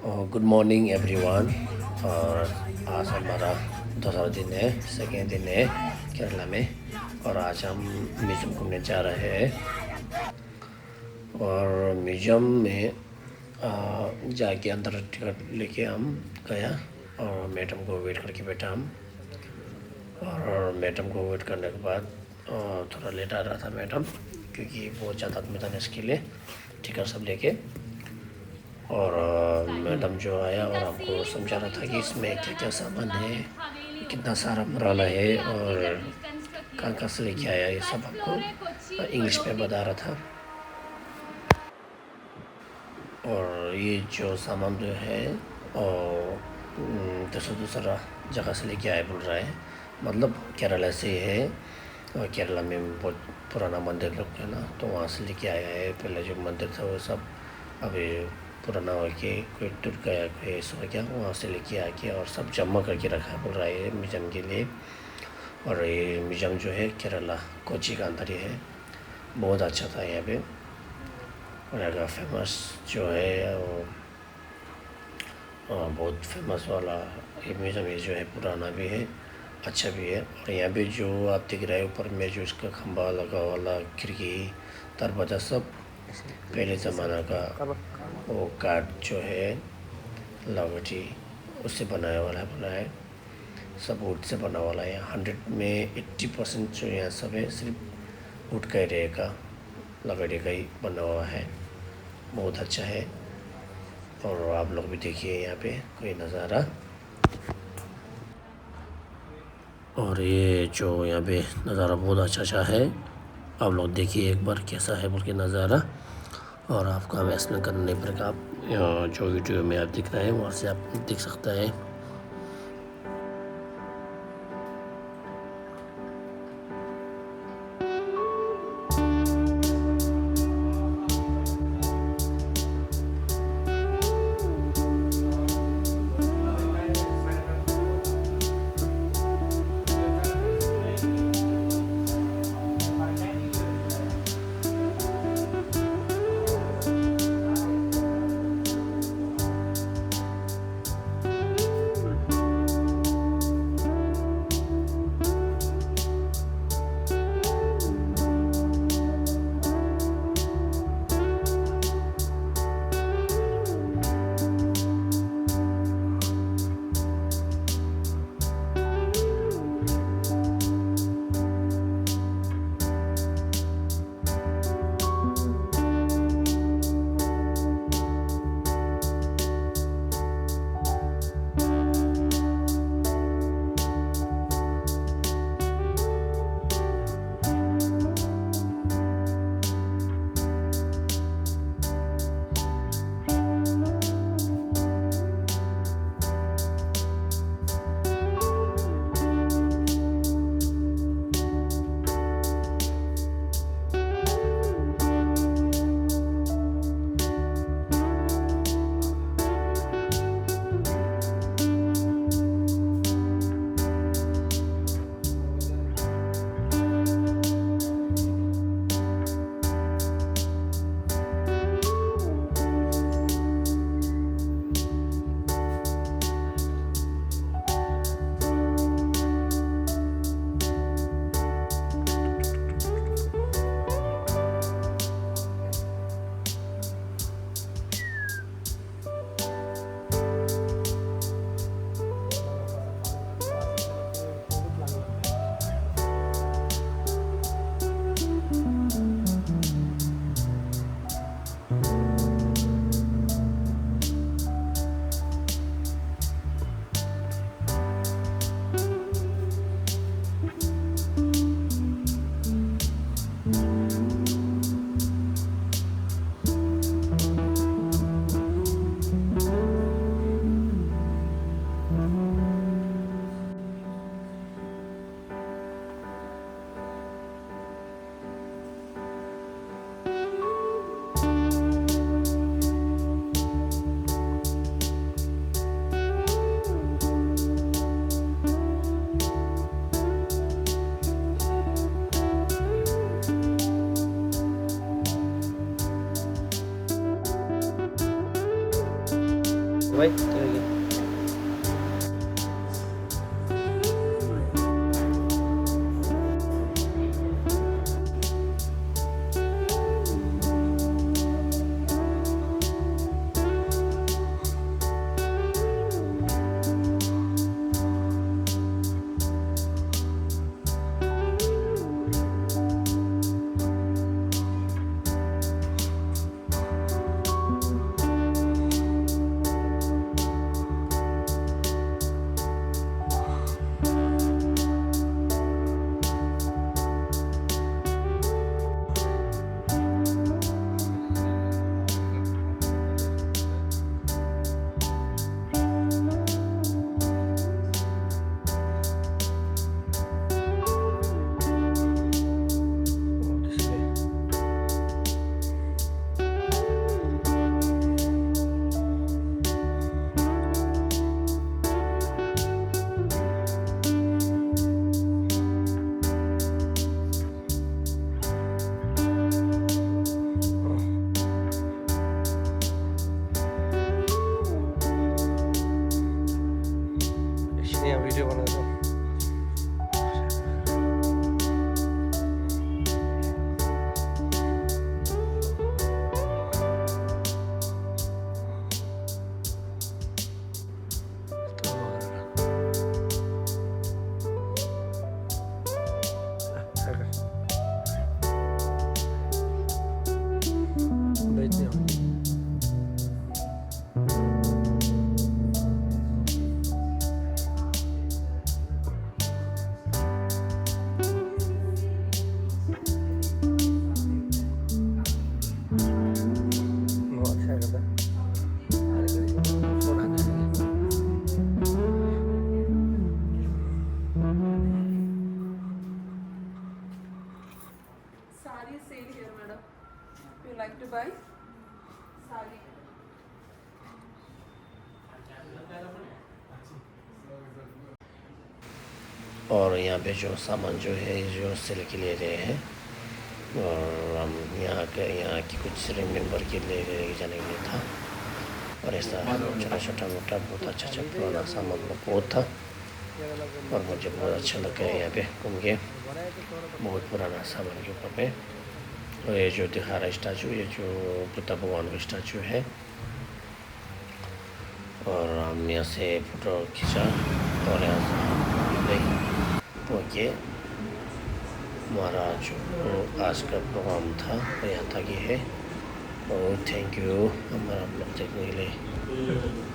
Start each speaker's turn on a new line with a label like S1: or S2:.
S1: Good morning everyone. और आज हमारा दूसरा दिन है, सेकेंड दिन है केरला में। और आज हम म्यूज़ियम घूमने जा रहे हैं। और म्यूज़ियम में जाके अंदर टिकट लेके हम गया और मैडम को वेट करके बैठा हम। और मैडम को वेट करने के बाद थोड़ा लेट आ रहा था मैडम, क्योंकि बहुत ज़्यादा आदमी था इसके लिए टिकट सब लेके। और मैडम जो आया और हमको समझा रहा था कि इसमें क्या क्या सामान है, कितना सारा पुराना है और कहाँ कहाँ से लेके आया, ये सब हमको इंग्लिश में बता रहा था। और ये जो सामान जो है और दूसरा दूसरा जगह से लेके आया बोल रहा है, मतलब केरला से है। और केरला में बहुत पुराना मंदिर लोग है ना, तो वहाँ से लेके आया है। पहले जो मंदिर था वो सब अभी पुराना हो के कोई टूट गया, कोई ऐसा हो गया, वहाँ से लेके आके और सब जमा करके रखा है बोल रहा है म्यूज़ियम के लिए। और ये म्यूज़ियम जो है केरला कोची का अंदर ही है। बहुत अच्छा था यहाँ पे। और यहाँ का फेमस जो है वो बहुत फेमस वाला ये म्यूज़ियम ये जो है पुराना भी है, अच्छा भी है। और यहाँ पे जो आप दिख रहे हैं ऊपर में जो इसका खंभा लगा वाला खिड़की दरवाज़ा सब पहले ज़माना का वो काठ जो है लकड़ी उससे बनाया वाला है बोला है। सब वुड से बना वाला है। 100 में 80% जो यहाँ सब है सिर्फ वुड का ही रहेगा, लकड़ी का ही बना हुआ है। बहुत अच्छा है। और आप लोग भी देखिए यहाँ पे कोई नज़ारा। और ये जो यहाँ पे नज़ारा बहुत अच्छा अच्छा है, आप लोग देखिए एक बार कैसा है बोल के नज़ारा। और आपको हम एक्सप्लेन करना नहीं पड़ेगा, आप जो वीडियो में आप दिख रहे हैं वहाँ से आप देख सकते हैं। भाई चलेगी। वीडियो बना दो।
S2: Sari sale here, madam. If you like to buy sari.
S1: और यहाँ पे जो सामान जो है जो सेल के लिए रहे हैं और हम यहाँ की कुछ रिंग मेंबर के लिए जाने के लिए था और ऐसा छोटा छोटा मोटा बहुत अच्छा अच्छा पुराना सामान बहुत था और मुझे बहुत अच्छा लगा यहाँ पे घूम के। बहुत पुराना सामान के ऊपर पे और ये जो दिखा रहा स्टैचू ये जो बुद्ध भगवान का स्टैचू है और हम यहाँ से फोटो खींचा और यहाँ से वो ये हमारा जो आज का प्रोग्राम था वो यहाँ तक ही है और थैंक यू हमारा ब्लॉग देखने के लिए।